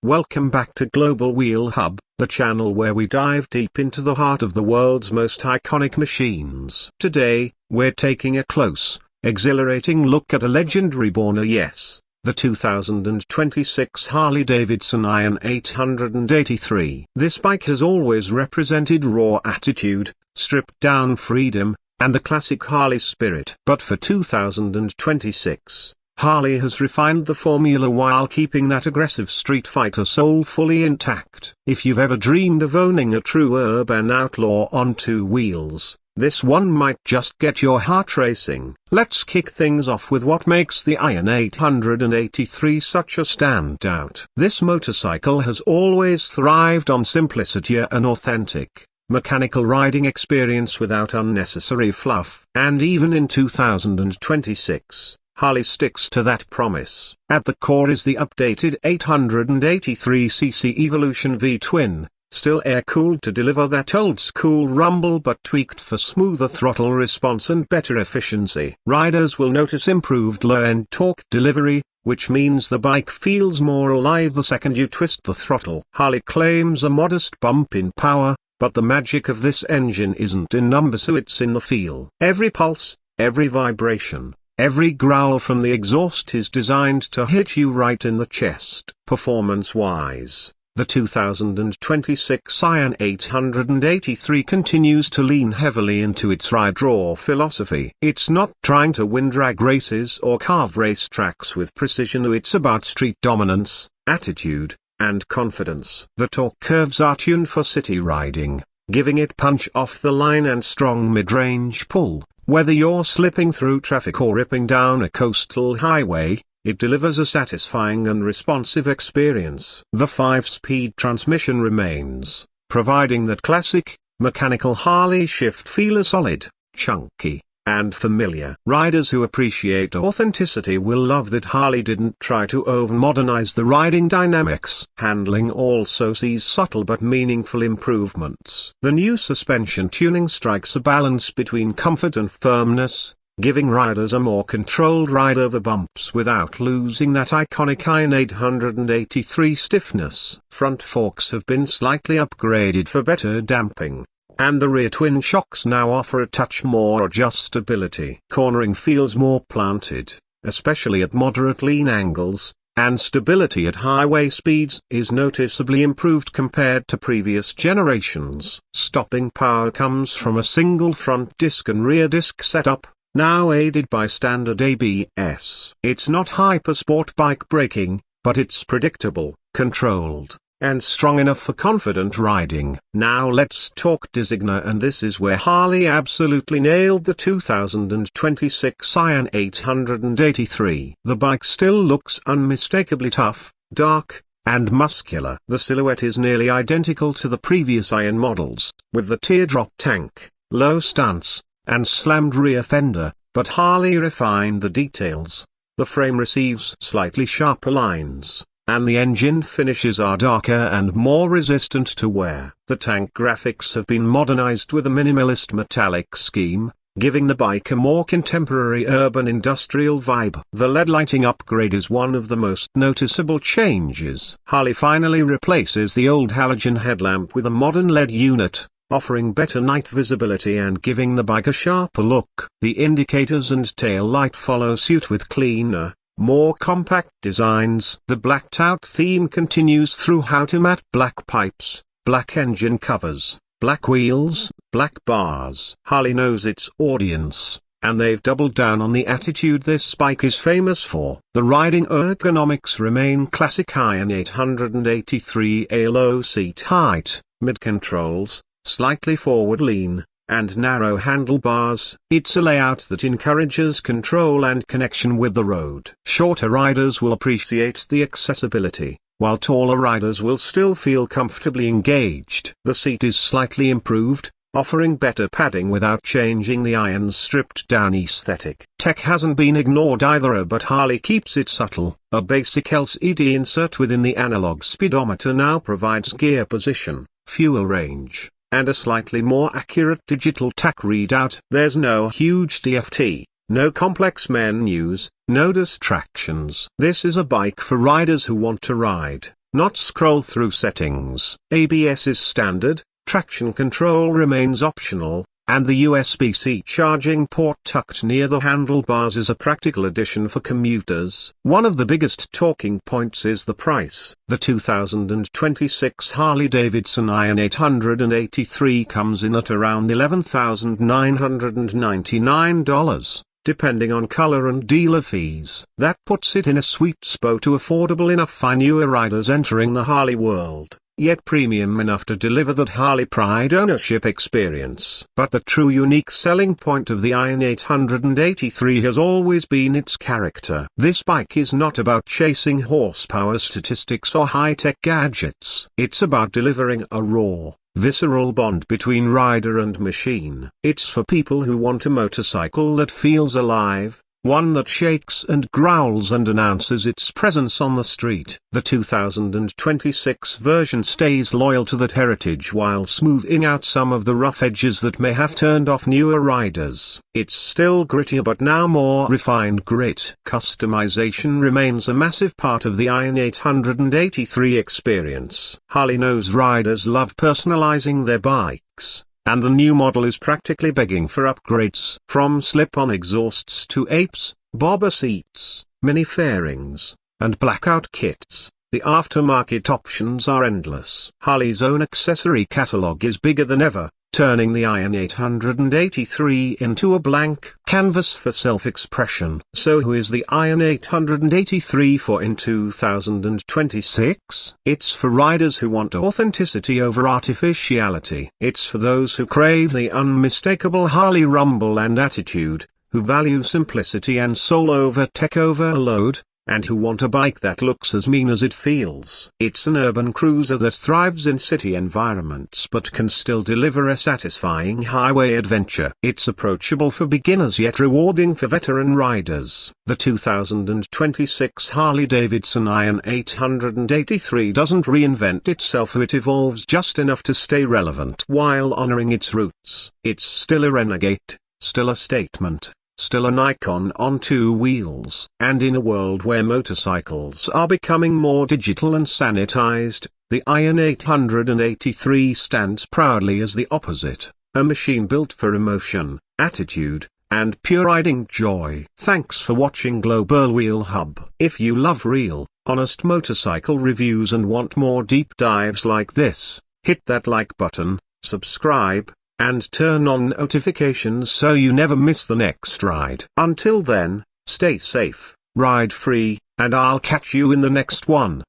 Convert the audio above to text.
Welcome back to Global Wheel Hub, the channel where we dive deep into the heart of the world's most iconic machines. Today, we're taking a close, exhilarating look at a legend reborn. Yes, the 2026 Harley-Davidson Iron 883. This bike has always represented raw attitude, stripped-down freedom, and the classic Harley spirit. But for 2026, Harley has refined the formula while keeping that aggressive street fighter soul fully intact. If you've ever dreamed of owning a true urban outlaw on two wheels, this one might just get your heart racing. Let's kick things off with what makes the Iron 883 such a standout. This motorcycle has always thrived on simplicity and authentic, mechanical riding experience without unnecessary fluff. And even in 2026, Harley sticks to that promise. At the core is the updated 883cc Evolution V-twin, still air-cooled to deliver that old-school rumble but tweaked for smoother throttle response and better efficiency. Riders will notice improved low-end torque delivery, which means the bike feels more alive the second you twist the throttle. Harley claims a modest bump in power, but the magic of this engine isn't in numbers, it's in the feel. Every pulse, every vibration, every growl from the exhaust is designed to hit you right in the chest. Performance-wise, the 2026 Iron 883 continues to lean heavily into its ride-raw philosophy. It's not trying to win drag races or carve racetracks with precision, it's about street dominance, attitude, and confidence. The torque curves are tuned for city riding, giving it punch off the line and strong mid-range pull. Whether you're slipping through traffic or ripping down a coastal highway, it delivers a satisfying and responsive experience. The 5-speed transmission remains, providing that classic, mechanical Harley shift feel solid, chunky, and familiar. Riders who appreciate authenticity will love that Harley didn't try to over-modernize the riding dynamics. Handling also sees subtle but meaningful improvements. The new suspension tuning strikes a balance between comfort and firmness, giving riders a more controlled ride over bumps without losing that iconic Iron 883 stiffness. Front forks have been slightly upgraded for better damping, and the rear twin shocks now offer a touch more adjustability. Cornering feels more planted, especially at moderate lean angles, and stability at highway speeds is noticeably improved compared to previous generations. Stopping power comes from a single front disc and rear disc setup, now aided by standard ABS. It's not hyper-sport bike braking, but it's predictable, controlled, and strong enough for confident riding. Now let's talk designer, and this is where Harley absolutely nailed the 2026 Iron 883. The bike still looks unmistakably tough, dark, and muscular. The silhouette is nearly identical to the previous Iron models, with the teardrop tank, low stance, and slammed rear fender, but Harley refined the details. The frame receives slightly sharper lines, and the engine finishes are darker and more resistant to wear. The tank graphics have been modernized with a minimalist metallic scheme, giving the bike a more contemporary urban industrial vibe. The LED lighting upgrade is one of the most noticeable changes. Harley finally replaces the old halogen headlamp with a modern LED unit, offering better night visibility and giving the bike a sharper look. The indicators and tail light follow suit with cleaner, more compact designs. The blacked out theme continues throughout, matte black pipes, black engine covers, black wheels, black bars. Harley knows its audience, and they've doubled down on the attitude this bike is famous for. The riding ergonomics remain classic Iron 883, a low seat height, mid controls, slightly forward lean, and narrow handlebars. It's a layout that encourages control and connection with the road. Shorter riders will appreciate the accessibility, while taller riders will still feel comfortably engaged. The seat is slightly improved, offering better padding without changing the Iron's stripped-down aesthetic. Tech hasn't been ignored either, but Harley keeps it subtle. A basic LCD insert within the analog speedometer now provides gear position, fuel range, and a slightly more accurate digital tach readout. There's no huge DFT, no complex menus, no distractions. This is a bike for riders who want to ride, not scroll through settings. ABS is standard, traction control remains optional, and the USB-C charging port tucked near the handlebars is a practical addition for commuters. One of the biggest talking points is the price. The 2026 Harley-Davidson Iron 883 comes in at around $11,999, depending on color and dealer fees. That puts it in a sweet spot to affordable enough for newer riders entering the Harley world, yet premium enough to deliver that Harley pride ownership experience. But the true unique selling point of the Iron 883 has always been its character. This bike is not about chasing horsepower statistics or high-tech gadgets. It's about delivering a raw, visceral bond between rider and machine. It's for people who want a motorcycle that feels alive, one that shakes and growls and announces its presence on the street. The 2026 version stays loyal to that heritage while smoothing out some of the rough edges that may have turned off newer riders. It's still grittier but now more refined grit. Customization remains a massive part of the Iron 883 experience. Harley knows riders love personalizing their bikes, and the new model is practically begging for upgrades. From slip-on exhausts to apes, bobber seats, mini fairings, and blackout kits, the aftermarket options are endless. Harley's own accessory catalog is bigger than ever, turning the Iron 883 into a blank canvas for self-expression. So who is the Iron 883 for in 2026? It's for riders who want authenticity over artificiality. It's for those who crave the unmistakable Harley rumble and attitude, who value simplicity and soul over tech overload, and who want a bike that looks as mean as it feels. It's an urban cruiser that thrives in city environments but can still deliver a satisfying highway adventure. It's approachable for beginners yet rewarding for veteran riders. The 2026 Harley-Davidson Iron 883 doesn't reinvent itself, it evolves just enough to stay relevant while honoring its roots. It's still a renegade, still a statement, still an icon on two wheels. And in a world where motorcycles are becoming more digital and sanitized, the Iron 883 stands proudly as the opposite, a machine built for emotion, attitude, and pure riding joy. Thanks for watching Global Wheel Hub. If you love real, honest motorcycle reviews and want more deep dives like this, hit that like button, subscribe, and turn on notifications so you never miss the next ride. Until then, stay safe, ride free, and I'll catch you in the next one.